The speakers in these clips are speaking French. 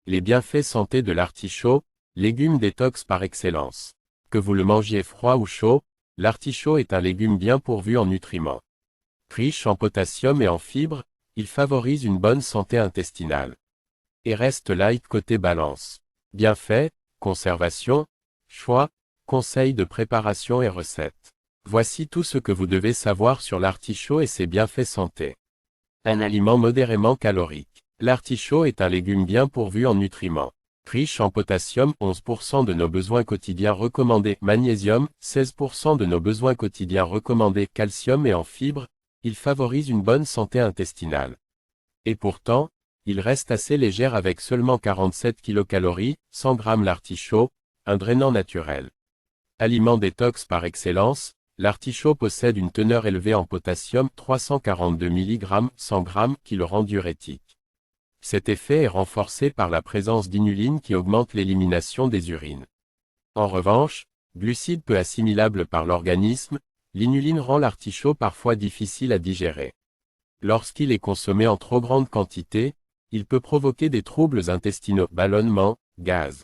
Les bienfaits santé de l'artichaut, légume détox par excellence. Que vous le mangiez froid ou chaud, l'artichaut est un légume bien pourvu en nutriments. Riche en potassium et en fibres, il favorise une bonne santé intestinale. Et reste light côté balance. Bienfaits, conservation, choix, conseils de préparation et recettes. Voici tout ce que vous devez savoir sur l'artichaut et ses bienfaits santé. Un aliment modérément calorique. L'artichaut est un légume bien pourvu en nutriments. Riche en potassium, 11% de nos besoins quotidiens recommandés, magnésium, 16% de nos besoins quotidiens recommandés, calcium et en fibres, il favorise une bonne santé intestinale. Et pourtant, il reste assez légère avec seulement 47 kcal, 100 g l'artichaut, un drainant naturel. Aliment détox par excellence, l'artichaut possède une teneur élevée en potassium, 342 mg, 100 g, qui le rend diurétique. Cet effet est renforcé par la présence d'inuline qui augmente l'élimination des urines. En revanche, glucide peu assimilable par l'organisme, l'inuline rend l'artichaut parfois difficile à digérer. Lorsqu'il est consommé en trop grande quantité, il peut provoquer des troubles intestinaux, ballonnements, gaz.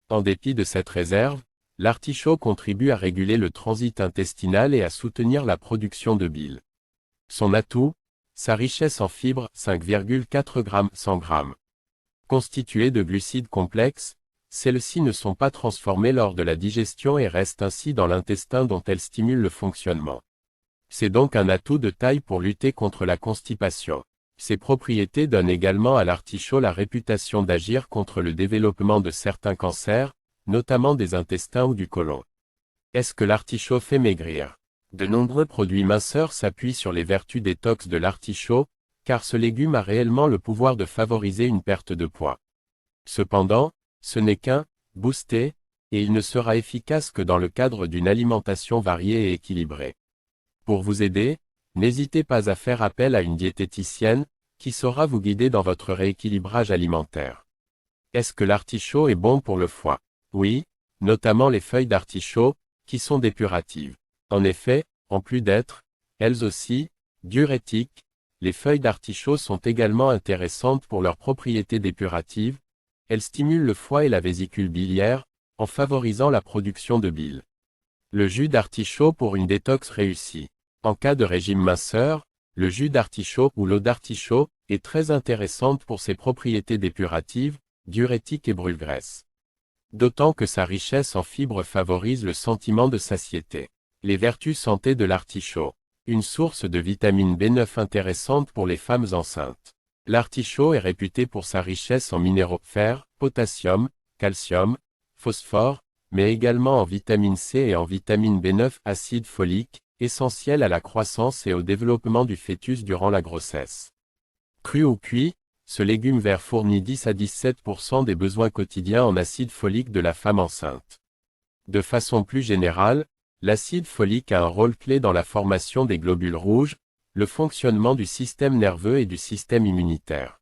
En dépit de cette réserve, l'artichaut contribue à réguler le transit intestinal et à soutenir la production de bile. Son atout, sa richesse en fibres, 5,4 g 100 g. Constituées de glucides complexes, celles-ci ne sont pas transformées lors de la digestion et restent ainsi dans l'intestin dont elles stimulent le fonctionnement. C'est donc un atout de taille pour lutter contre la constipation. Ces propriétés donnent également à l'artichaut la réputation d'agir contre le développement de certains cancers, notamment des intestins ou du côlon. Est-ce que l'artichaut fait maigrir? De nombreux produits minceurs s'appuient sur les vertus détox de l'artichaut, car ce légume a réellement le pouvoir de favoriser une perte de poids. Cependant, ce n'est qu'un boosté, et il ne sera efficace que dans le cadre d'une alimentation variée et équilibrée. Pour vous aider, n'hésitez pas à faire appel à une diététicienne, qui saura vous guider dans votre rééquilibrage alimentaire. Est-ce que l'artichaut est bon pour le foie? Oui, notamment les feuilles d'artichaut, qui sont dépuratives. En effet, en plus d'être, elles aussi, diurétiques, les feuilles d'artichaut sont également intéressantes pour leurs propriétés dépuratives. Elles stimulent le foie et la vésicule biliaire, en favorisant la production de bile. Le jus d'artichaut pour une détox réussie. En cas de régime minceur, le jus d'artichaut ou l'eau d'artichaut est très intéressante pour ses propriétés dépuratives, diurétiques et brûle-graisse. D'autant que sa richesse en fibres favorise le sentiment de satiété. Les vertus santé de l'artichaut. Une source de vitamine B9 intéressante pour les femmes enceintes. L'artichaut est réputé pour sa richesse en minéraux fer, potassium, calcium, phosphore, mais également en vitamine C et en vitamine B9, acide folique, essentiel à la croissance et au développement du fœtus durant la grossesse. Cru ou cuit, ce légume vert fournit 10 à 17% des besoins quotidiens en acide folique de la femme enceinte. De façon plus générale, l'acide folique a un rôle clé dans la formation des globules rouges, le fonctionnement du système nerveux et du système immunitaire.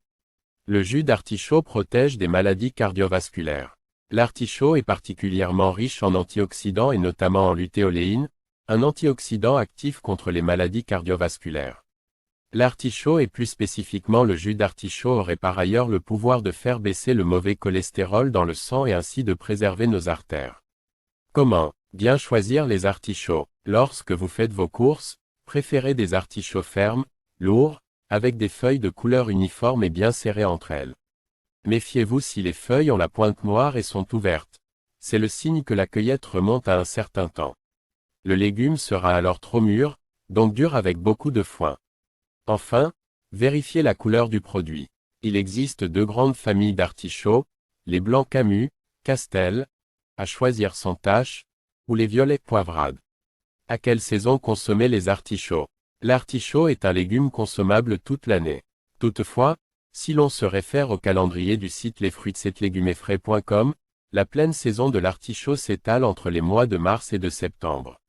Le jus d'artichaut protège des maladies cardiovasculaires. L'artichaut est particulièrement riche en antioxydants et notamment en lutéoléine, un antioxydant actif contre les maladies cardiovasculaires. L'artichaut et plus spécifiquement le jus d'artichaut aurait par ailleurs le pouvoir de faire baisser le mauvais cholestérol dans le sang et ainsi de préserver nos artères. Comment bien choisir les artichauts? Lorsque vous faites vos courses, préférez des artichauts fermes, lourds, avec des feuilles de couleur uniforme et bien serrées entre elles. Méfiez-vous si les feuilles ont la pointe noire et sont ouvertes. C'est le signe que la cueillette remonte à un certain temps. Le légume sera alors trop mûr, donc dur avec beaucoup de foin. Enfin, vérifiez la couleur du produit. Il existe deux grandes familles d'artichauts, les blancs Camus, Castel, à choisir sans tache, ou les violets poivrades. À quelle saison consommer les artichauts? L'artichaut est un légume consommable toute l'année. Toutefois, si l'on se réfère au calendrier du site lesfruitssetlegumetsfrais.com, la pleine saison de l'artichaut s'étale entre les mois de mars et de septembre.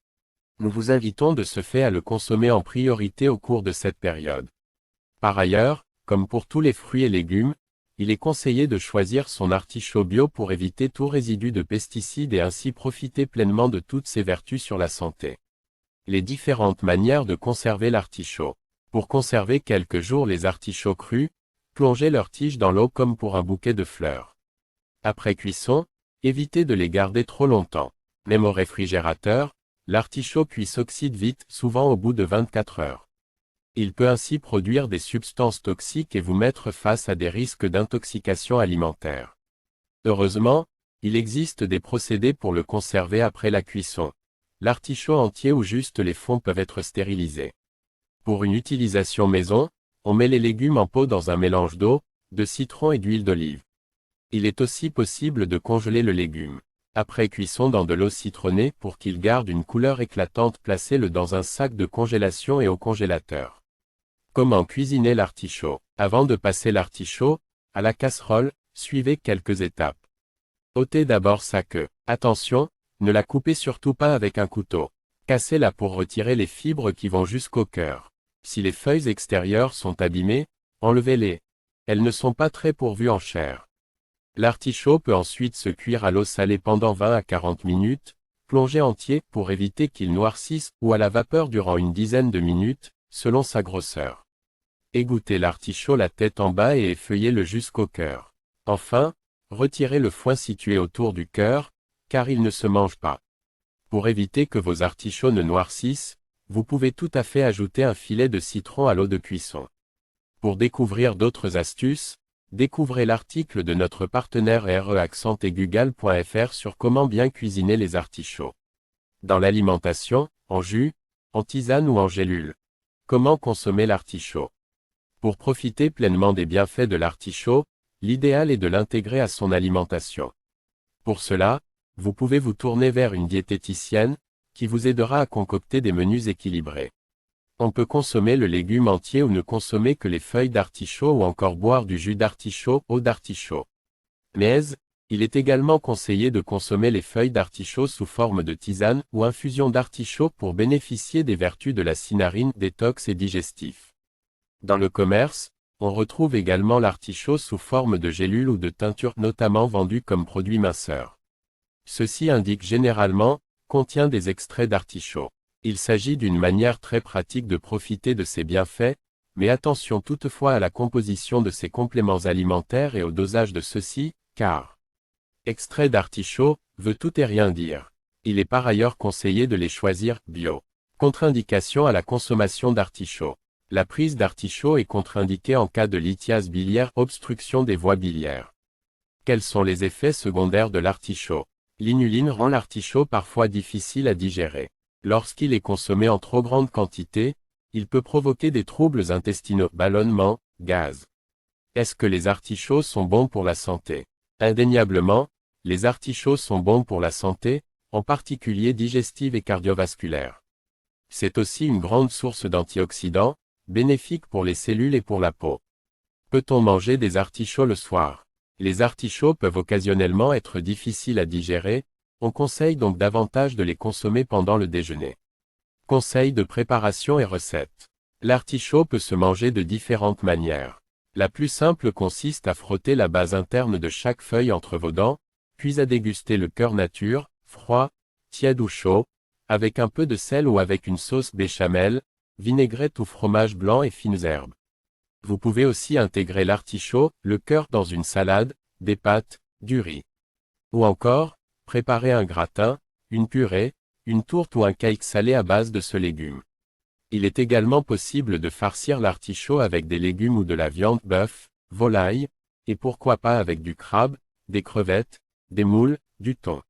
Nous vous invitons de ce fait à le consommer en priorité au cours de cette période. Par ailleurs, comme pour tous les fruits et légumes, il est conseillé de choisir son artichaut bio pour éviter tout résidu de pesticides et ainsi profiter pleinement de toutes ses vertus sur la santé. Les différentes manières de conserver l'artichaut. Pour conserver quelques jours les artichauts crus, plongez leurs tiges dans l'eau comme pour un bouquet de fleurs. Après cuisson, évitez de les garder trop longtemps. Même au réfrigérateur, l'artichaut cuit s'oxyde vite, souvent au bout de 24 heures. Il peut ainsi produire des substances toxiques et vous mettre face à des risques d'intoxication alimentaire. Heureusement, il existe des procédés pour le conserver après la cuisson. L'artichaut entier ou juste les fonds peuvent être stérilisés. Pour une utilisation maison, on met les légumes en pot dans un mélange d'eau, de citron et d'huile d'olive. Il est aussi possible de congeler le légume. Après cuisson dans de l'eau citronnée pour qu'il garde une couleur éclatante, placez-le dans un sac de congélation et au congélateur. Comment cuisiner l'artichaut? Avant de passer l'artichaut à la casserole, suivez quelques étapes. Ôtez d'abord sa queue. Attention, ne la coupez surtout pas avec un couteau. Cassez-la pour retirer les fibres qui vont jusqu'au cœur. Si les feuilles extérieures sont abîmées, enlevez-les. Elles ne sont pas très pourvues en chair. L'artichaut peut ensuite se cuire à l'eau salée pendant 20 à 40 minutes, plongé entier pour éviter qu'il noircisse, ou à la vapeur durant une dizaine de minutes, selon sa grosseur. Égouttez l'artichaut la tête en bas et effeuillez-le jusqu'au cœur. Enfin, retirez le foin situé autour du cœur, car il ne se mange pas. Pour éviter que vos artichauts ne noircissent, vous pouvez tout à fait ajouter un filet de citron à l'eau de cuisson. Pour découvrir d'autres astuces, découvrez l'article de notre partenaire reaccent-gugal.fr sur comment bien cuisiner les artichauts. Dans l'alimentation, en jus, en tisane ou en gélule. Comment consommer l'artichaut? Pour profiter pleinement des bienfaits de l'artichaut, l'idéal est de l'intégrer à son alimentation. Pour cela, vous pouvez vous tourner vers une diététicienne, qui vous aidera à concocter des menus équilibrés. On peut consommer le légume entier ou ne consommer que les feuilles d'artichaut ou encore boire du jus d'artichaut, eau d'artichaut. Mais, il est également conseillé de consommer les feuilles d'artichaut sous forme de tisane ou infusion d'artichaut pour bénéficier des vertus de la cinarine, détox et digestif. Dans le commerce, on retrouve également l'artichaut sous forme de gélule ou de teinture, notamment vendu comme produit minceur. Ceci indique généralement, contient des extraits d'artichaut. Il s'agit d'une manière très pratique de profiter de ces bienfaits, mais attention toutefois à la composition de ces compléments alimentaires et au dosage de ceux-ci, car extrait d'artichaut veut tout et rien dire. Il est par ailleurs conseillé de les choisir bio. Contre-indication à la consommation d'artichaut. La prise d'artichaut est contre-indiquée en cas de lithiase biliaire, obstruction des voies biliaires. Quels sont les effets secondaires de l'artichaut? L'inuline rend l'artichaut parfois difficile à digérer. Lorsqu'il est consommé en trop grande quantité, il peut provoquer des troubles intestinaux, ballonnements, gaz. Est-ce que les artichauts sont bons pour la santé? Indéniablement, les artichauts sont bons pour la santé, en particulier digestive et cardiovasculaire. C'est aussi une grande source d'antioxydants, bénéfique pour les cellules et pour la peau. Peut-on manger des artichauts le soir? Les artichauts peuvent occasionnellement être difficiles à digérer, on conseille donc davantage de les consommer pendant le déjeuner. Conseils de préparation et recettes. L'artichaut peut se manger de différentes manières. La plus simple consiste à frotter la base interne de chaque feuille entre vos dents, puis à déguster le cœur nature, froid, tiède ou chaud, avec un peu de sel ou avec une sauce béchamel, vinaigrette ou fromage blanc et fines herbes. Vous pouvez aussi intégrer l'artichaut, le cœur dans une salade, des pâtes, du riz. Ou encore, préparer un gratin, une purée, une tourte ou un cake salé à base de ce légume. Il est également possible de farcir l'artichaut avec des légumes ou de la viande, bœuf, volaille, et pourquoi pas avec du crabe, des crevettes, des moules, du thon.